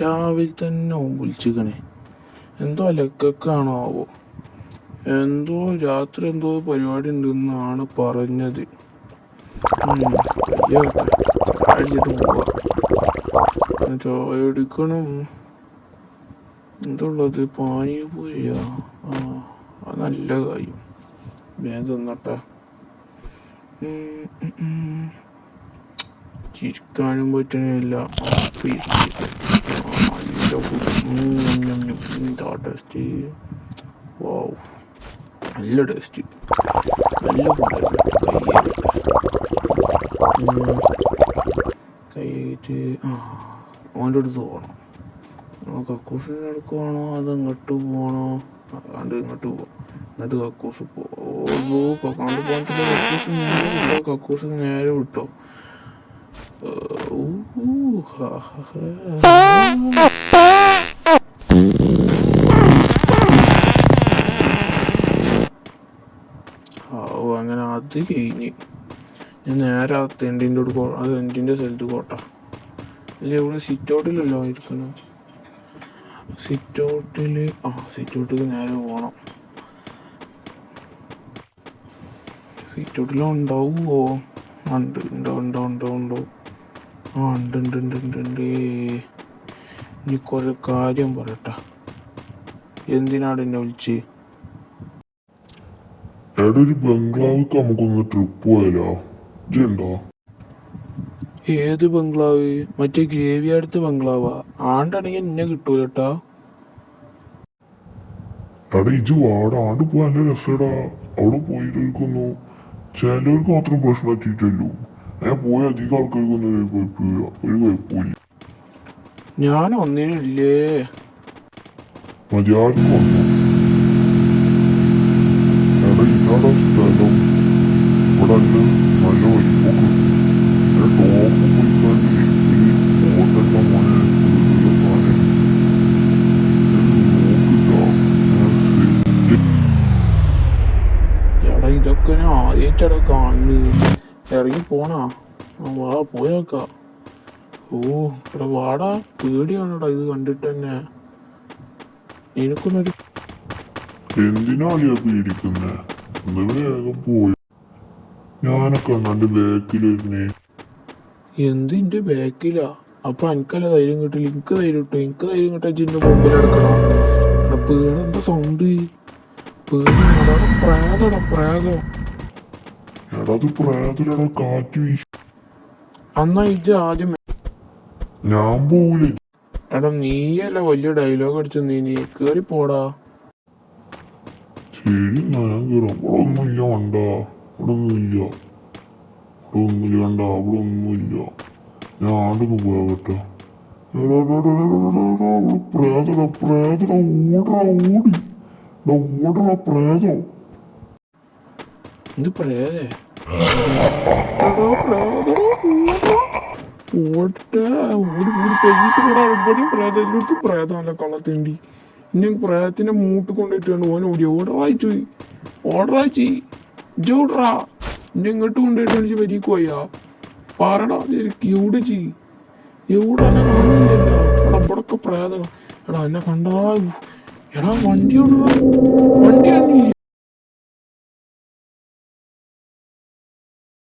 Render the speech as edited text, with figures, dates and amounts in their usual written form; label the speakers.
Speaker 1: രാവിലെ തന്നെ ഓൻ വിളിച്ചിക്കണേ. എന്തോ ലക്കൊക്കെയാണോ ആവോ. എന്തോ രാത്രി എന്തോ പരിപാടി ഉണ്ടെന്നാണ് പറഞ്ഞത്. കഴിച്ചിട്ട് പോവാ. ചായ എടുക്കണം. എന്തുള്ളത്? പാനിപൂരിയാ? അത് നല്ല കാര്യം. ഞാൻ തിന്നട്ടെ. ചിരിക്കാനും പറ്റണില്ല. എന്താ ടേസ്റ്റ്! വാവ്, നല്ല ടേസ്റ്റ്. നല്ല കൈയിട്ട് ഓൻ്റെ അടുത്ത് പോകണം. കക്കൂസിന് എടുക്കുവാണോ അത് ഇങ്ങോട്ട് പോകണോ? അതാണ്ട് ഇങ്ങോട്ട് പോവാം. എന്നിട്ട് കക്കൂസ് കക്കാണ്ട് പോകത്തില്ല. കക്കൂസ് നേരെ വിട്ടോ. അങ്ങനെ അത് കഴിഞ്ഞ് ഞാൻ നേരെ ആ തെണ്ടിൻ്റെ അത് തെണ്ടിൻ്റെ സ്ഥലത്ത് കോട്ട. അല്ല, ഇവിടെ സിറ്റ് ഔട്ടിലല്ലോ ഇരിക്കണം. സിറ്റ് ഔട്ടിൽ നേരെ പോകണം. സിറ്റ് ഔട്ടിൽ ഉണ്ടാവുമോ? ഉണ്ട്. ഉണ്ട്. ഇനി കുറേ കാര്യം പറയട്ടെ. എന്തിനാണ് എന്നെ വിളിച്ച്?
Speaker 2: ഒരു ബംഗ്ലാവിക്ക് നമുക്കൊന്ന് ട്രിപ്പ് പോയാലോ? ഇതുണ്ടോ?
Speaker 1: ഏത് ബംഗ്ലാവ്? മറ്റേ ഗ്രേവി അടുത്ത ബംഗ്ലാവാ? ആണ്ടാണെങ്കിൽ എന്നെ കിട്ടൂലട്ടാ.
Speaker 2: ഇജ് വാട, ആണ്ട് പോവാൻ നല്ല രസടാ. അവിടെ പോയിരിക്കുന്നു. ചിലവർക്ക് മാത്രം പ്രശ്നം എത്തിയിട്ടല്ലോ. ഞാൻ പോയ അധികം ആൾക്കാർക്കൊന്നും ഒരു കുഴപ്പമില്ല.
Speaker 1: ഞാൻ ഒന്നിനില്ലേ.
Speaker 2: മതിയാർക്കും വന്നു. ഇതാണ് സ്ഥലം. ഇവിടെ നല്ല വലിപ്പൊക്കെ. ടോപ്പ് പോയിക്കാണ്ട് ഹോട്ടലിന്റെ മോനെ
Speaker 1: എടാ, ഇതൊക്കെ ഞാൻ ആദ്യമായിട്ടടാ കാണുന്നു. ഇറങ്ങി പോണാ? വാ, പോയേക്കാം. എടാ വാടാ, പേടിയാണടാ ഇത് കണ്ടിട്ട് തന്നെ. എനിക്കൊന്നൊരു
Speaker 2: എന്തിനാളിയാ പേടിക്കുന്നേ? വേഗം പോയി. ഞാനൊക്കെ അണ്ണാന്റെ ബാക്കിലിരുന്നേ.
Speaker 1: എന്തിന്റെ ബാക്കിലാ? അപ്പൊ എനിക്കല്ല ധൈര്യം കിട്ടില്ല. എനിക്ക് ധൈര്യം കിട്ടും. എനിക്ക് ധൈര്യം കിട്ടാൻ ചിന്റെ മുമ്പിൽ എടുക്കണം. പേടെന്താ സൗണ്ട്? പ്രേതം.
Speaker 2: എടാത് പ്രേതലടാ, കാറ്റ് വീശി.
Speaker 1: അന്നാ ഇജ്ജ് ആദ്യം.
Speaker 2: ഞാൻ പോവില്ല.
Speaker 1: എടാ, നീയല്ല വലിയ ഡയലോഗ് അടിച്ചു. നീ കേറി പോടാ.
Speaker 2: ശരി, ഞാൻ കയറാം. ഇവിടെ ഒന്നുമില്ല വണ്ട. ഇവിടെ ഒന്നുമില്ല. അവിടെ ഒന്നുമില്ല. ഞാൻ ആണ്ടൊന്ന് പോയാട്ടെ. പ്രേതം ഓടറാ പ്രേതം.
Speaker 1: ഇത് പ്രേതേ? പ്രേതമല്ല കള്ളത്തേണ്ടി. ഇനി പ്രേതത്തിന്റെ മൂട്ട് കൊണ്ടിട്ടാണ് ഓൻ ഓടി. ഓർഡറായി ജോഡറാ. ഇന്നെ ഇങ്ങോട്ട് കൊണ്ടുപോയിട്ടാണ് വരിക്ക് പോയാ. പറടാ ക്യൂട് ചെയ്. എവിടെ കാണുന്നില്ലല്ലോ. എടാ, ഇവിടൊക്കെ പ്രേതം. എടാ, എന്നെ കണ്ടാ. എടാ, വണ്ടി കാണില്ലേ?